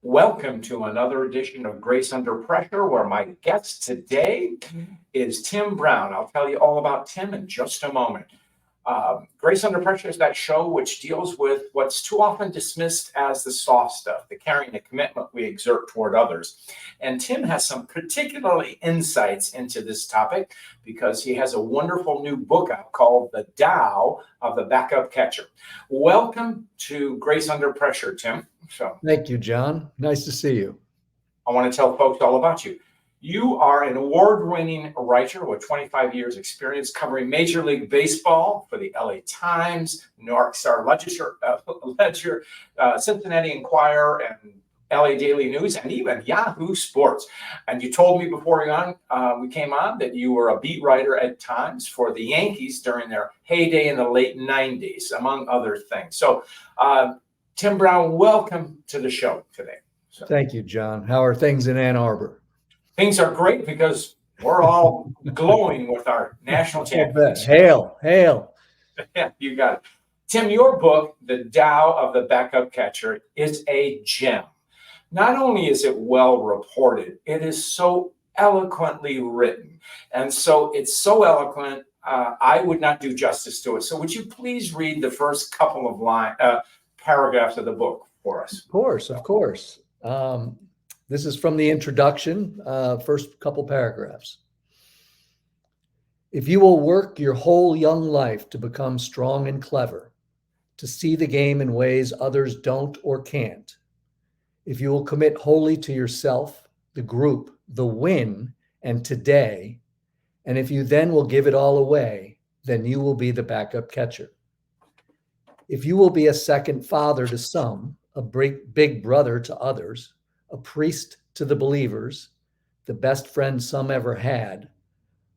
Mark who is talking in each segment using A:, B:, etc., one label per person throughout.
A: Welcome to another edition of Grace Under Pressure, where my guest today is Tim Brown. I'll tell you all about Tim in just a moment. Grace Under Pressure is that show which deals with what's too often dismissed as the soft stuff, the caring, the commitment we exert toward others. And Tim has some particularly insights into this topic because he has a wonderful new book out called The Tao of the Backup Catcher. Welcome to Grace Under Pressure, Tim.
B: Thank you, John. Nice to see you.
A: I want to tell folks all about you. You are an award-winning writer with 25 years experience covering Major League Baseball for the LA Times, New York Star Ledger, Cincinnati Enquirer, and LA Daily News, and even Yahoo Sports. And you told me before we came on that you were a beat writer at times for the Yankees during their heyday in the late 90s, among other things. So, Tim Brown, welcome to the show today.
B: Thank you, John. How are things in Ann Arbor?
A: Things are great because we're all glowing with our national championship.
B: Hail.
A: Yeah, you got it. Tim, your book, The Tao of the Backup Catcher, is a gem. Not only is it well reported, it is so eloquently written. And so it's so eloquent, I would not do justice to it. So would you please read the first couple of paragraphs of the book for us?
B: Of course. This is from the introduction, first couple paragraphs. If you will work your whole young life to become strong and clever, to see the game in ways others don't or can't, if you will commit wholly to yourself, the group, the win, and today, and if you then will give it all away, then you will be the backup catcher. If you will be a second father to some, a big brother to others, a priest to the believers, the best friend some ever had,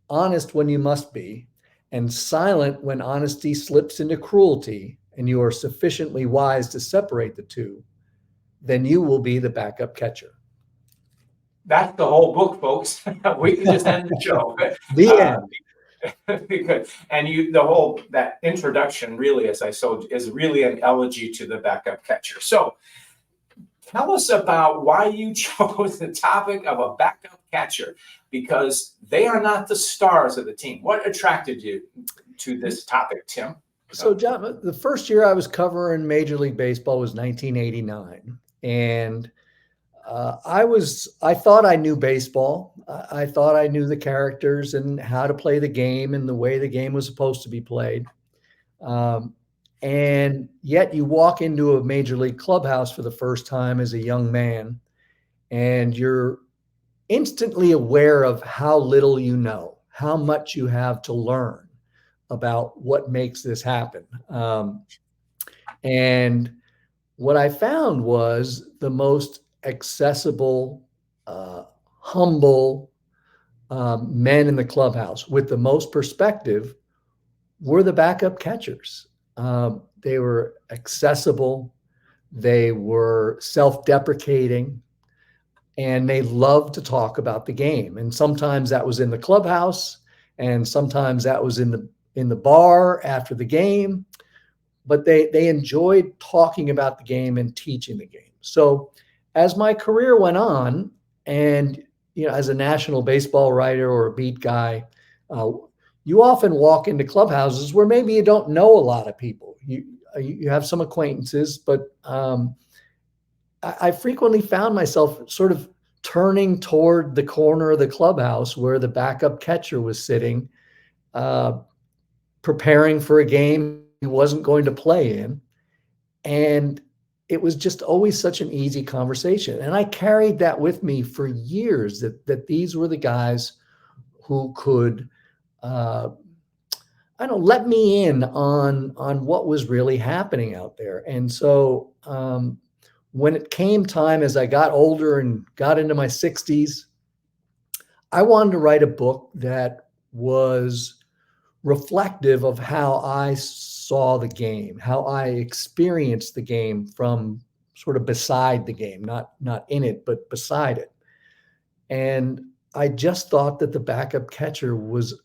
B: honest when you must be, and silent when honesty slips into cruelty, and you are sufficiently wise to separate the two, then you will be the backup catcher.
A: That's the whole book, folks. We can just end the show.
B: The end.
A: Because, and that introduction really, as I said, is really an elegy to the backup catcher. So tell us about why you chose the topic of a backup catcher, because they are not the stars of the team. What attracted you to this topic, Tim?
B: So, John, the first year I was covering Major League Baseball was 1989. And I thought I knew baseball. I thought I knew the characters and how to play the game and the way the game was supposed to be played. And yet you walk into a major league clubhouse for the first time as a young man, and you're instantly aware of how little you know, how much you have to learn about what makes this happen. And what I found was the most accessible, humble men in the clubhouse with the most perspective were the backup catchers. They were accessible, they were self-deprecating, and they loved to talk about the game. And sometimes that was in the clubhouse, and sometimes that was in the bar after the game. But they enjoyed talking about the game and teaching the game. So as my career went on, and as a national baseball writer or a beat guy, you often walk into clubhouses where maybe you don't know a lot of people. You have some acquaintances, but I frequently found myself sort of turning toward the corner of the clubhouse where the backup catcher was sitting, preparing for a game he wasn't going to play in. And it was just always such an easy conversation. And I carried that with me for years, that these were the guys who could let me in on what was really happening out there. And so when it came time, as I got older and got into my 60s, I wanted to write a book that was reflective of how I saw the game, how I experienced the game from sort of beside the game, not in it, but beside it. And I just thought that the backup catcher was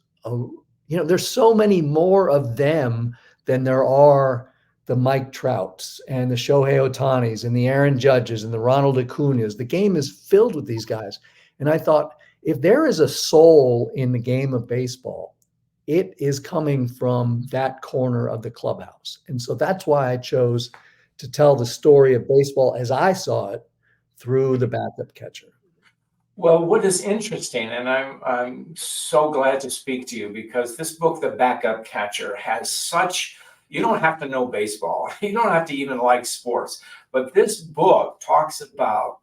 B: there's so many more of them than there are the Mike Trouts and the Shohei Otanis and the Aaron Judges and the Ronald Acuñas. The game is filled with these guys. And I thought, if there is a soul in the game of baseball, it is coming from that corner of the clubhouse. And so that's why I chose to tell the story of baseball as I saw it through the backup catcher.
A: Well, what is interesting, and I'm so glad to speak to you, because this book, The Backup Catcher, has such, you don't have to know baseball. You don't have to even like sports. But this book talks about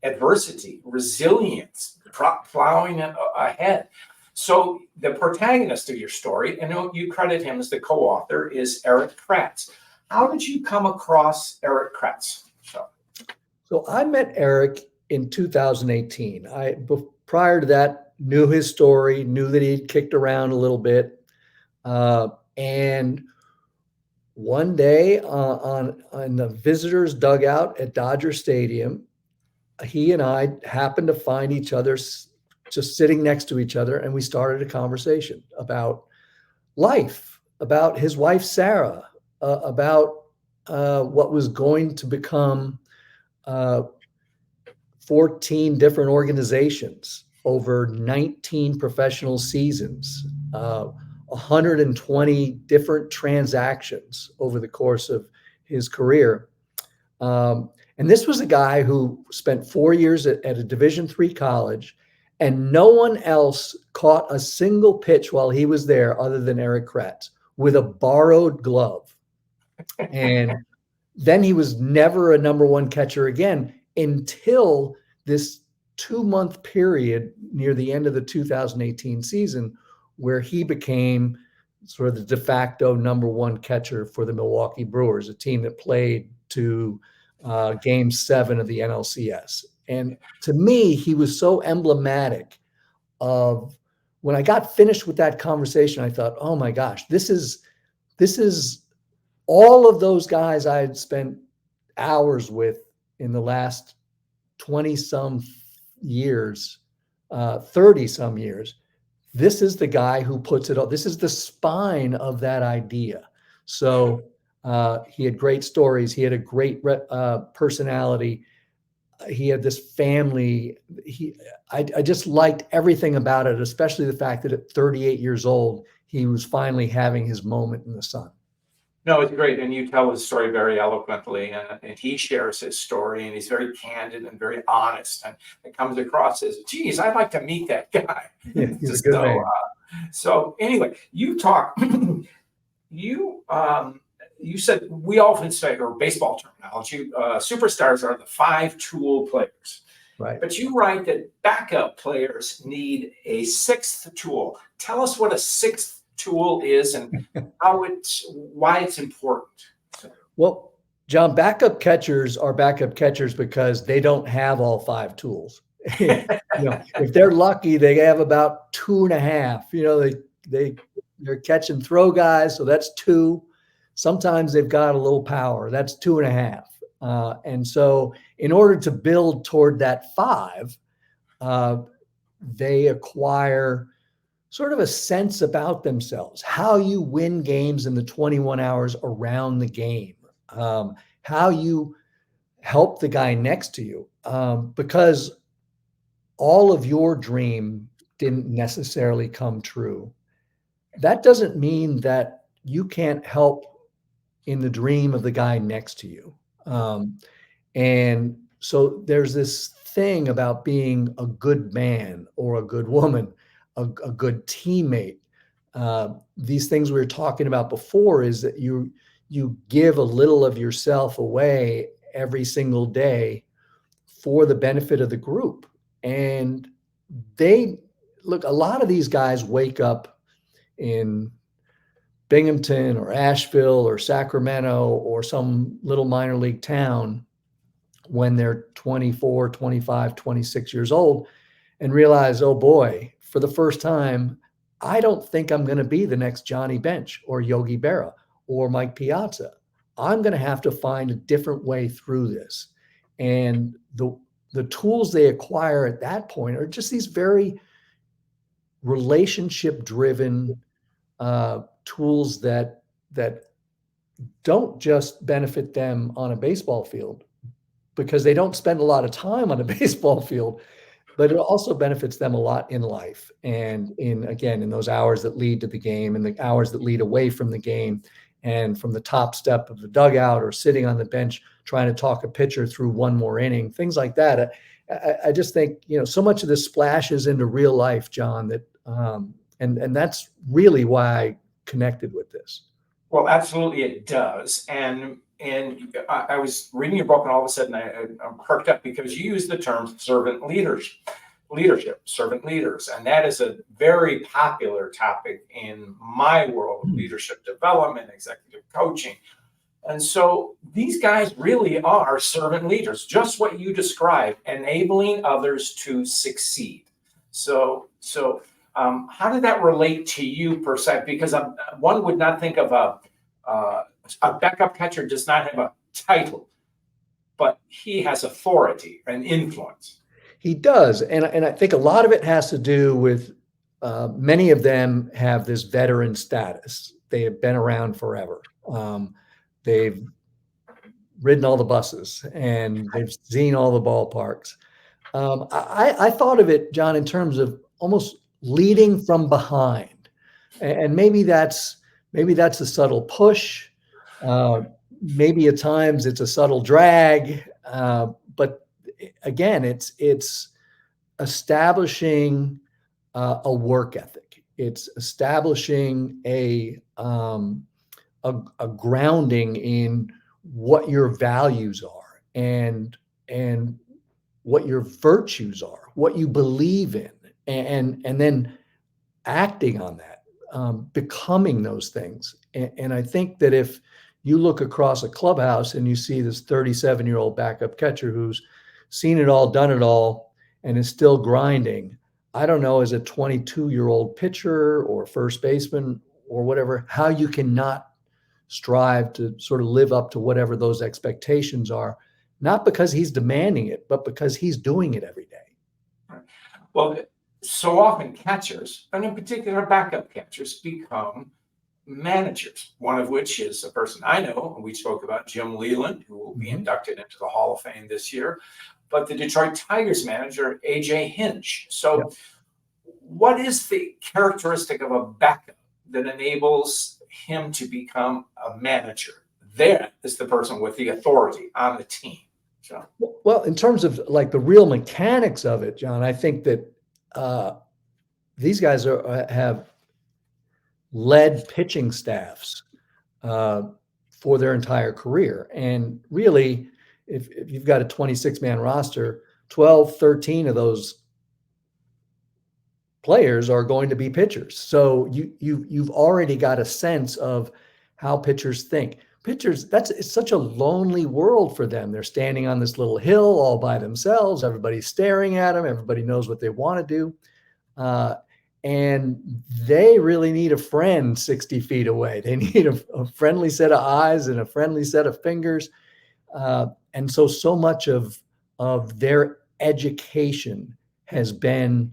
A: adversity, resilience, plowing ahead. So the protagonist of your story, and you credit him as the co-author, is Eric Kratz. How did you come across Eric Kratz?
B: So I met Eric in 2018. Prior to that, knew his story, knew that he'd kicked around a little bit. And one day on the visitors' dugout at Dodger Stadium, he and I happened to find each other just sitting next to each other, and we started a conversation about life, about his wife, Sarah, about what was going to become 14 different organizations over 19 professional seasons, 120 different transactions over the course of his career. And this was a guy who spent 4 years at a Division III college, and no one else caught a single pitch while he was there other than Eric Kratz with a borrowed glove. And then he was never a number one catcher again until this 2-month period near the end of the 2018 season, where he became sort of the de facto number one catcher for the Milwaukee Brewers, a team that played to Game 7 of the NLCS. And to me, he was so emblematic of, when I got finished with that conversation, I thought, oh my gosh, this is all of those guys I had spent hours with in the last 20 some years, 30 some years. This is the guy who puts it all. This is the spine of that idea. So he had great stories. He had a great personality. He had this family. I just liked everything about it, especially the fact that at 38 years old, he was finally having his moment in the sun.
A: No, it's great. And you tell his story very eloquently, and he shares his story, and he's very candid and very honest. And it comes across as, geez, I'd like to meet that guy.
B: Yeah, he's a good man.
A: So anyway, you talk, you said, we often say, or baseball terminology, superstars are the 5-tool players.
B: Right.
A: But you write that backup players need a 6th tool. Tell us what a 6th tool is and why it's important.
B: Well, John, backup catchers are backup catchers because they don't have all 5 tools. If they're lucky, they have about 2.5. They're catch and throw guys, so that's 2. Sometimes they've got a little power. That's 2.5. And so in order to build toward that 5, they acquire sort of a sense about themselves, how you win games in the 21 hours around the game, how you help the guy next to you, because all of your dream didn't necessarily come true. That doesn't mean that you can't help in the dream of the guy next to you. And so there's this thing about being a good man or a good woman, a good teammate. These things we were talking about before is that you give a little of yourself away every single day for the benefit of the group. And a lot of these guys wake up in Binghamton or Asheville or Sacramento or some little minor league town when they're 24, 25, 26 years old and realize, oh boy, for the first time, I don't think I'm going to be the next Johnny Bench or Yogi Berra or Mike Piazza. I'm going to have to find a different way through this. And the tools they acquire at that point are just these very relationship-driven tools that don't just benefit them on a baseball field, because they don't spend a lot of time on a baseball field, but it also benefits them a lot in life, and again, in those hours that lead to the game and the hours that lead away from the game, and from the top step of the dugout or sitting on the bench trying to talk a pitcher through one more inning, things like that. I just think, so much of this splashes into real life, John, that and that's really why I connected with this.
A: Well, absolutely it does. And I was reading your book, and all of a sudden I'm perked up because you use the term servant leadership, servant leaders. And that is a very popular topic in my world of leadership development, executive coaching. And so these guys really are servant leaders, just what you described, enabling others to succeed. So how did that relate to you per se? Because one would not think of a backup catcher does not have a title, but he has authority and influence.
B: He does, and I think a lot of it has to do with many of them have this veteran status. They have been around forever. They've ridden all the buses and they've seen all the ballparks. I thought of it, John, in terms of almost leading from behind, and maybe that's a subtle push. Maybe at times it's a subtle drag, but again, it's establishing a work ethic. It's establishing a grounding in what your values are and what your virtues are, what you believe in, and then acting on that, becoming those things. And I think that if you look across a clubhouse and you see this 37-year-old backup catcher who's seen it all, done it all, and is still grinding, I don't know, as a 22-year-old pitcher or first baseman or whatever, how you cannot strive to sort of live up to whatever those expectations are, not because he's demanding it, but because he's doing it every day.
A: Well, so often catchers, and in particular backup catchers, become managers, one of which is a person I know, and we spoke about Jim Leland, who will be inducted into the Hall of Fame this year, but the Detroit Tigers manager, A.J. Hinch. So what is the characteristic of a backup that enables him to become a manager? There is the person with the authority on the team. So,
B: well, in terms of like the real mechanics of it, John, I think that these guys have led pitching staffs for their entire career. And really, if you've got a 26-man roster, 12, 13 of those players are going to be pitchers. So you've already got a sense of how pitchers think. Pitchers, it's such a lonely world for them. They're standing on this little hill all by themselves. Everybody's staring at them. Everybody knows what they want to do. And they really need a friend 60 feet away. They need a friendly set of eyes and a friendly set of fingers. And so much of their education has been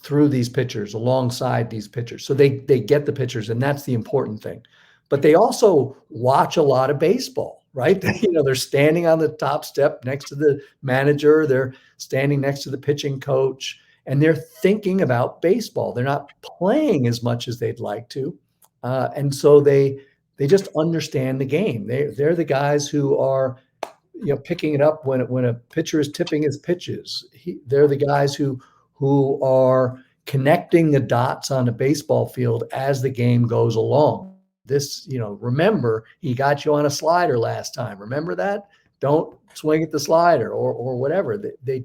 B: through these pitchers, alongside these pitchers. So they get the pitchers, and that's the important thing. But they also watch a lot of baseball, right? They're standing on the top step next to the manager. They're standing next to the pitching coach, and they're thinking about baseball. They're not playing as much as they'd like to. And so they just understand the game. They're the guys who are picking it up when a pitcher is tipping his pitches. They're the guys who are connecting the dots on a baseball field as the game goes along. This, remember, he got you on a slider last time. Remember that? Don't swing at the slider or whatever. They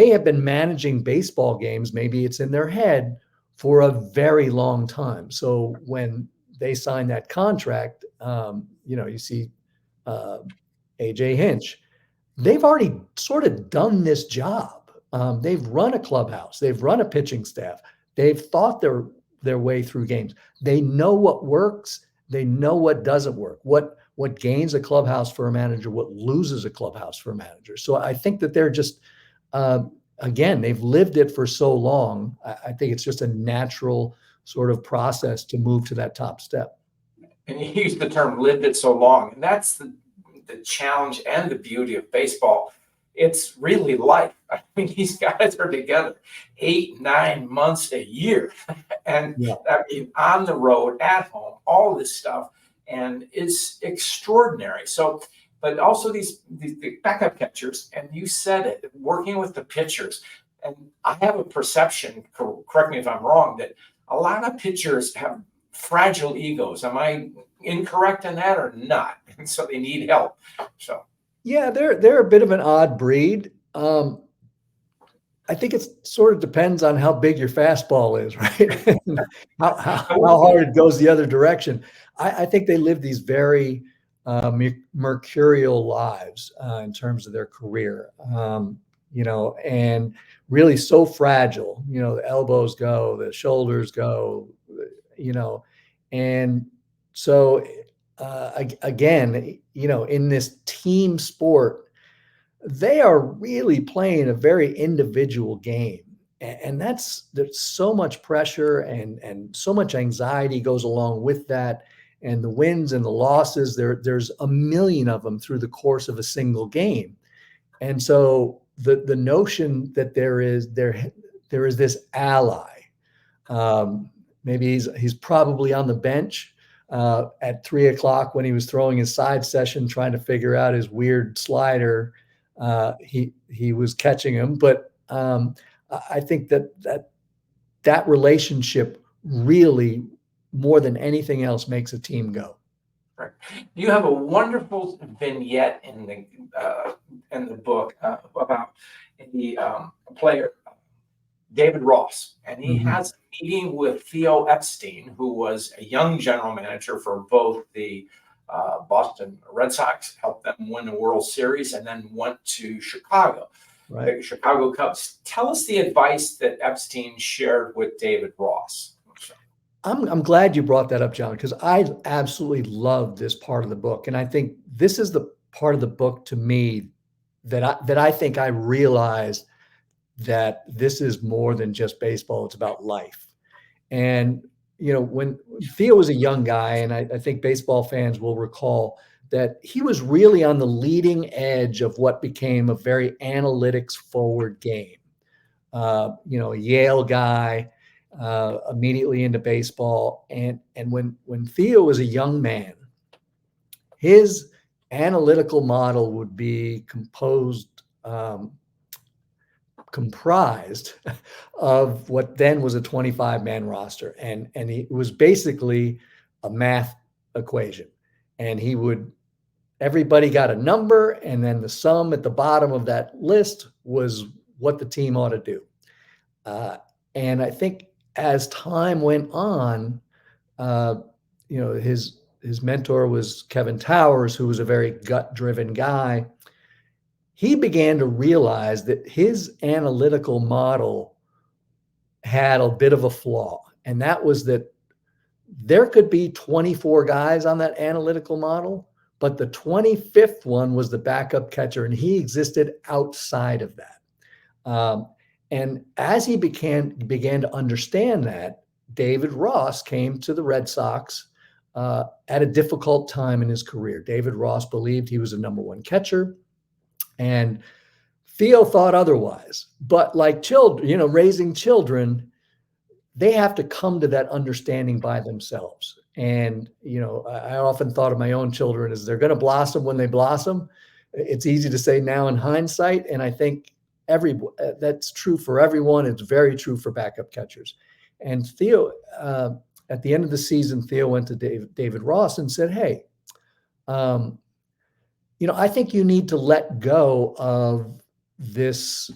B: have been managing baseball games. Maybe it's in their head for a very long time. So when they sign that contract, you see A.J. Hinch, they've already sort of done this job. They've run a clubhouse. They've run a pitching staff. They've thought their way through games. They know what works. They know what doesn't work, what gains a clubhouse for a manager, what loses a clubhouse for a manager. So I think that they're just, again, they've lived it for so long. I think it's just a natural sort of process to move to that top step.
A: And you use the term lived it so long. And that's the challenge and the beauty of baseball. It's really life. I mean, these guys are together 8, 9 months a year. And
B: Yeah.
A: I mean, on the road, at home, all this stuff. And it's extraordinary. So, but also these the backup catchers, and you said it, working with the pitchers. And I have a perception, correct me if I'm wrong, that a lot of pitchers have fragile egos. Am I incorrect in that or not? And so they need help. So
B: yeah, they're a bit of an odd breed. I think it sort of depends on how big your fastball is, right? how hard it goes the other direction. I think they live these very mercurial lives in terms of their career, and really so fragile. The elbows go, the shoulders go, and so again, in this team sport, they are really playing a very individual game. And there's so much pressure and so much anxiety goes along with that. And the wins and the losses, there's a million of them through the course of a single game. And so the notion that there is this ally, maybe he's probably on the bench at 3 o'clock when he was throwing his side session, trying to figure out his weird slider. He was catching him, but I think that relationship really, more than anything else, makes a team go.
A: right. You have a wonderful vignette in the book about the player David Ross, and he has a meeting with Theo Epstein, who was a young general manager for both the Boston Red Sox, helped them win the World Series, and then went to Chicago,
B: Right.
A: the Chicago Cubs. Tell us the advice that Epstein shared with David Ross.
B: I'm glad you brought that up, John, because I absolutely love this part of the book. And I think this is the part of the book to me that I think I realized that this is more than just baseball. It's about life. And, when Theo was a young guy, and I think baseball fans will recall that he was really on the leading edge of what became a very analytics forward game. A Yale guy, immediately into baseball. And when Theo was a young man, his analytical model would be comprised of what then was a 25-man roster. And it was basically a math equation. And everybody got a number, and then the sum at the bottom of that list was what the team ought to do. And I think as time went on, his mentor was Kevin Towers, who was a very gut-driven guy. He began to realize that his analytical model had a bit of a flaw, and that was that there could be 24 guys on that analytical model, but the 25th one was the backup catcher, and he existed outside of that. And as he began to understand that, David Ross came to the Red Sox at a difficult time in his career. David Ross believed he was a number one catcher, and Theo thought otherwise. But like children, raising children, they have to come to that understanding by themselves. And, I often thought of my own children as they're going to blossom when they blossom. It's easy to say now in hindsight, and I think that's true for everyone. It's very true for backup catchers. And Theo, at the end of the season, Theo went to David Ross and said, "Hey, I think you need to let go of this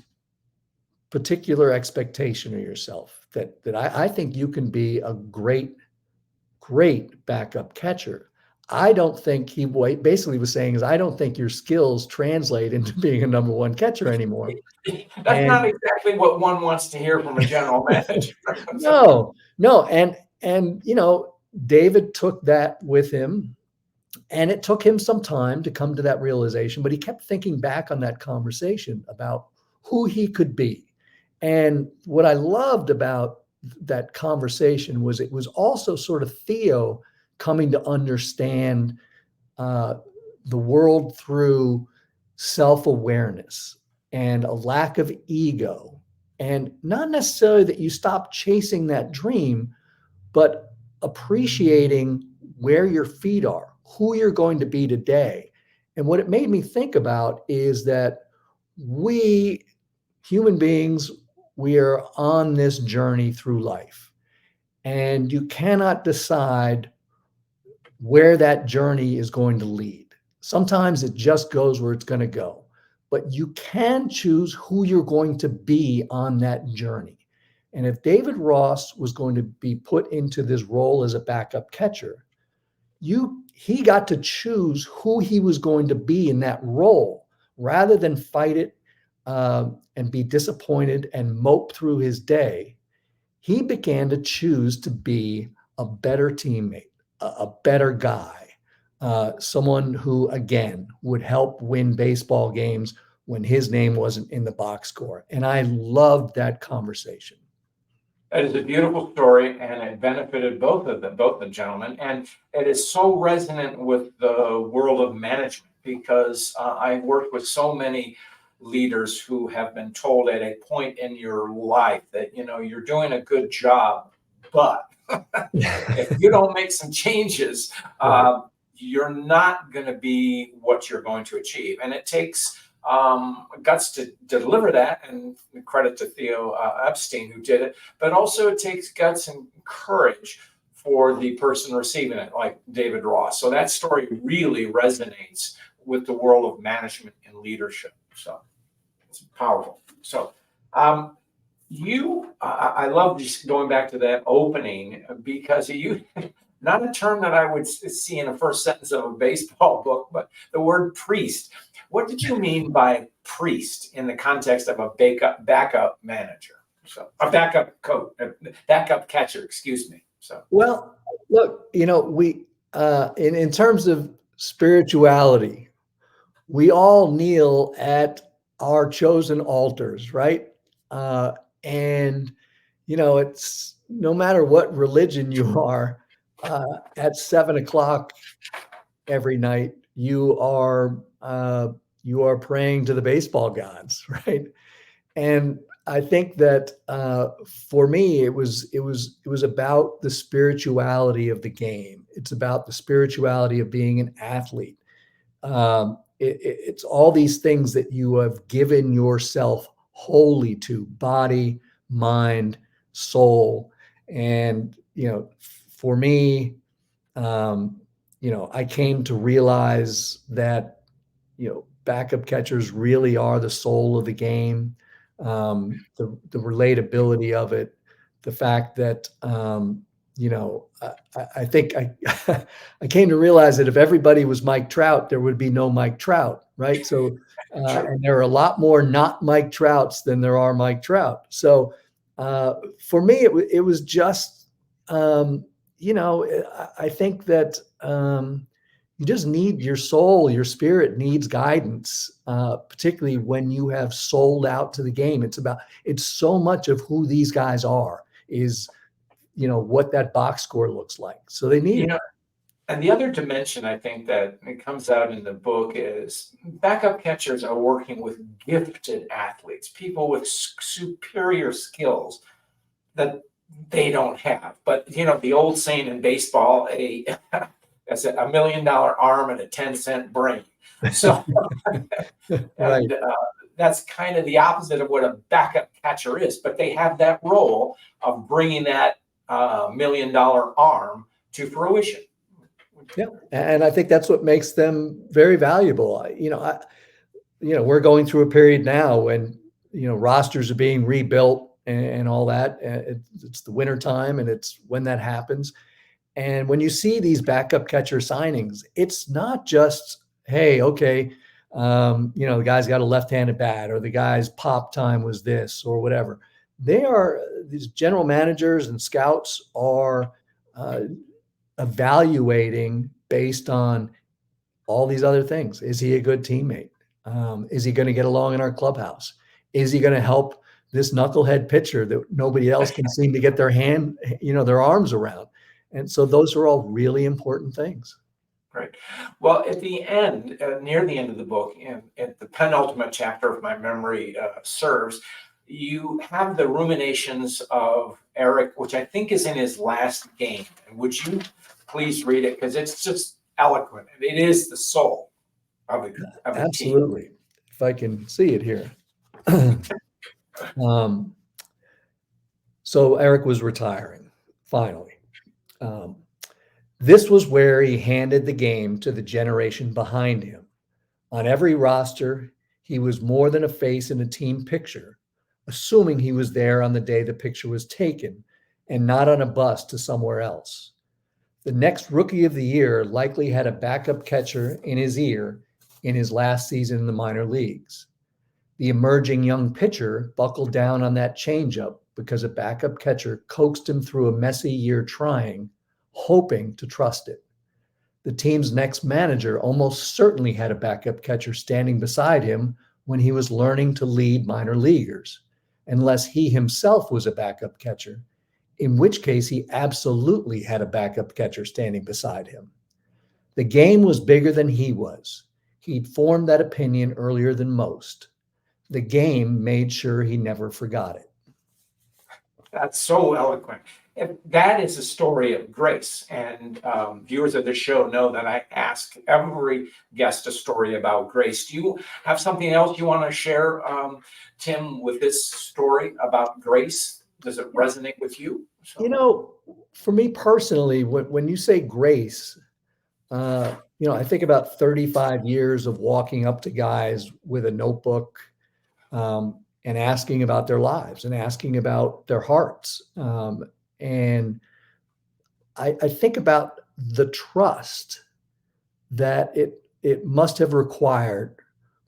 B: particular expectation of yourself, that I think you can be a great backup catcher. I don't think," he basically was saying, I don't think your skills translate into being a number one catcher anymore.
A: That's not exactly what one wants to hear from a general manager.
B: No. And David took that with him, and it took him some time to come to that realization, but he kept thinking back on that conversation about who he could be. And what I loved about that conversation was it was also sort of Theo coming to understand uh, the world through self-awareness and a lack of ego, and not necessarily that you stop chasing that dream, but appreciating where your feet are, who you're going to be today. And what it made me think about is that we human beings, we are on this journey through life, and you cannot decide where that journey is going to lead. Sometimes it just goes where it's going to go, but you can choose who you're going to be on that journey. And if David Ross was going to be put into this role as a backup catcher, he got to choose who he was going to be in that role rather than fight it and be disappointed and mope through his day. He began to choose to be a better teammate, a better guy, someone who, again, would help win baseball games when his name wasn't in the box score. And I loved that conversation.
A: It is a beautiful story, and it benefited both the gentlemen. And it is so resonant with the world of management, because I've worked with so many leaders who have been told at a point in your life that, you're doing a good job, but if you don't make some changes,
B: Right.
A: you're not going to be what you're going to achieve. And it takes guts to deliver that, and credit to Theo Epstein who did it. But also it takes guts and courage for the person receiving it, like David Ross. So that story really resonates with the world of management and leadership. So it's powerful. So I love just going back to that opening, because you, not a term that I would see in the first sentence of a baseball book, but the word priest. What did you mean by priest in the context of a backup manager? So a backup catcher, excuse me. So,
B: Well, look, we in terms of spirituality, we all kneel at our chosen altars, right? And it's no matter what religion you are, at 7 o'clock every night, you are praying to the baseball gods, right? And I think that for me, it was about the spirituality of the game. It's about the spirituality of being an athlete. It's all these things that you have given yourself wholly to: body, mind, soul. And for me, I came to realize that backup catchers really are the soul of the game. The relatability of it, the fact that I think I came to realize that if everybody was Mike Trout, there would be no Mike Trout, right? So,
A: true.
B: and there are a lot more not Mike Trouts than there are Mike Trout. So, for me, it was just, I think that you just need your soul, your spirit needs guidance, particularly when you have sold out to the game. It's so much of who these guys are is what that box score looks like. So they need
A: You
B: it.
A: know, and the other dimension I think that it comes out in the book is backup catchers are working with gifted athletes, people with superior skills that they don't have. But the old saying in baseball, that's $1 million arm and a 10-cent brain. So,
B: Right.
A: and that's kind of the opposite of what a backup catcher is. But they have that role of bringing that $1 million arm to fruition.
B: Yeah. And I think that's what makes them very valuable. We're going through a period now when, rosters are being rebuilt and all that. It's the winter time, and it's when that happens. And when you see these backup catcher signings, it's not just, hey, okay, the guy's got a left-handed bat, or the guy's pop time was this or whatever. These general managers and scouts are uh, evaluating based on all these other things. Is he a good teammate? Is he going to get along in our clubhouse? Is he going to help this knucklehead pitcher that nobody else can seem to get their their arms around. And so those are all really important things.
A: Right. Well, at the end, near the end of the book, and at the penultimate chapter, if my memory serves, you have the ruminations of Eric, which I think is in his last game. And would you please read it? Because it's just eloquent. It is the soul of the team.
B: Absolutely. If I can see it here. So Eric was retiring, finally. This was where he handed the game to the generation behind him. On every roster, he was more than a face in a team picture, assuming he was there on the day the picture was taken and not on a bus to somewhere else. The next rookie of the year likely had a backup catcher in his ear in his last season in the minor leagues. The emerging young pitcher buckled down on that changeup because a backup catcher coaxed him through a messy year trying, hoping to trust it. The team's next manager almost certainly had a backup catcher standing beside him when he was learning to lead minor leaguers, unless he himself was a backup catcher, in which case he absolutely had a backup catcher standing beside him. The game was bigger than he was. He'd formed that opinion earlier than most. The game made sure he never forgot it.
A: That's so eloquent. And that is a story of grace. And viewers of the show know that I ask every guest a story about grace. Do you have something else you want to share, Tim, with this story about grace? Does it resonate with you? So.
B: For me personally, when you say grace, I think about 35 years of walking up to guys with a notebook and asking about their lives and asking about their hearts. And I think about the trust that it must have required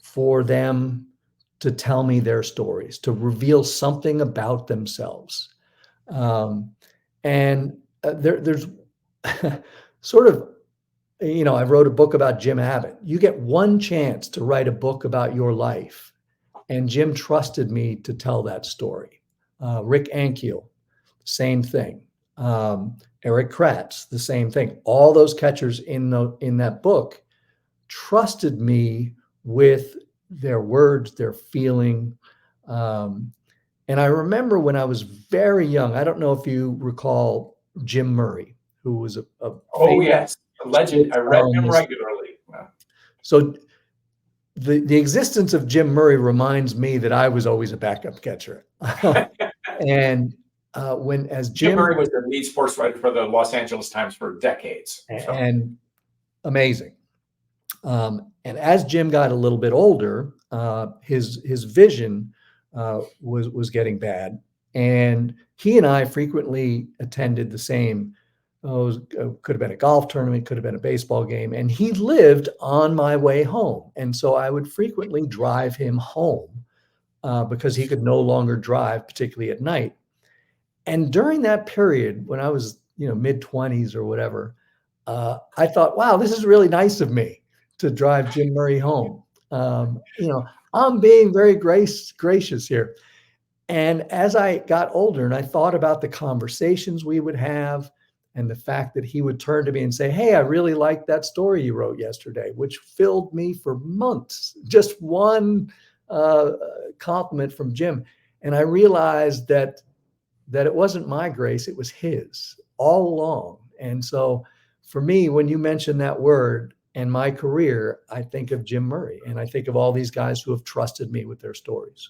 B: for them to tell me their stories, to reveal something about themselves. There's sort of, I wrote a book about Jim Abbott. You get one chance to write a book about your life, and Jim trusted me to tell that story. Rick Ankiel, same thing. Eric Kratz, the same thing. All those catchers in that book trusted me with their words, their feeling. And I remember when I was very young, I don't know if you recall Jim Murray, who was a
A: oh yes, a legend. I read him regularly. Wow.
B: So the existence of Jim Murray reminds me that I was always a backup catcher. And as
A: Jim Murray was the lead sports writer for the Los Angeles Times for decades. So.
B: And amazing. And as Jim got a little bit older, his vision was getting bad, and he and I frequently attended the same. Could have been a golf tournament, could have been a baseball game, and he lived on my way home, and so I would frequently drive him home because he could no longer drive, particularly at night. And during that period, when I was mid-20s or whatever, I thought, wow, this is really nice of me to drive Jim Murray home. I'm being very gracious here. And as I got older and I thought about the conversations we would have and the fact that he would turn to me and say, hey, I really liked that story you wrote yesterday, which filled me for months, just one compliment from Jim. And I realized that it wasn't my grace, it was his all along. And so for me, when you mention that word and my career, I think of Jim Murray, and I think of all these guys who have trusted me with their stories.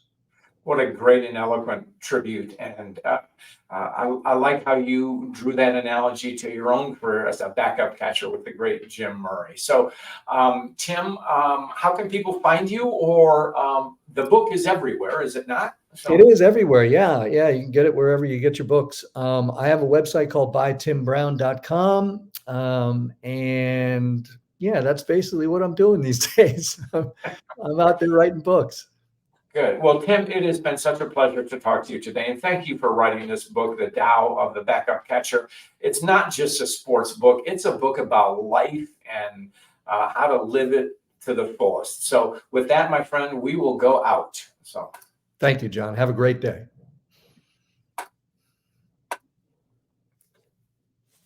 A: What a great and eloquent tribute. And I like how you drew that analogy to your own career as a backup catcher with the great Jim Murray. So, Tim, how can people find you? Or the book is everywhere, is it not? So.
B: It is everywhere. Yeah. You can get it wherever you get your books. I have a website called withTimBrown.com. And yeah, that's basically what I'm doing these days. I'm out there writing books.
A: Good. Well, Tim, it has been such a pleasure to talk to you today. And thank you for writing this book, The Tao of the Backup Catcher. It's not just a sports book. It's a book about life and how to live it to the fullest. So with that, my friend, we will go out. So.
B: Thank you, John. Have a great day.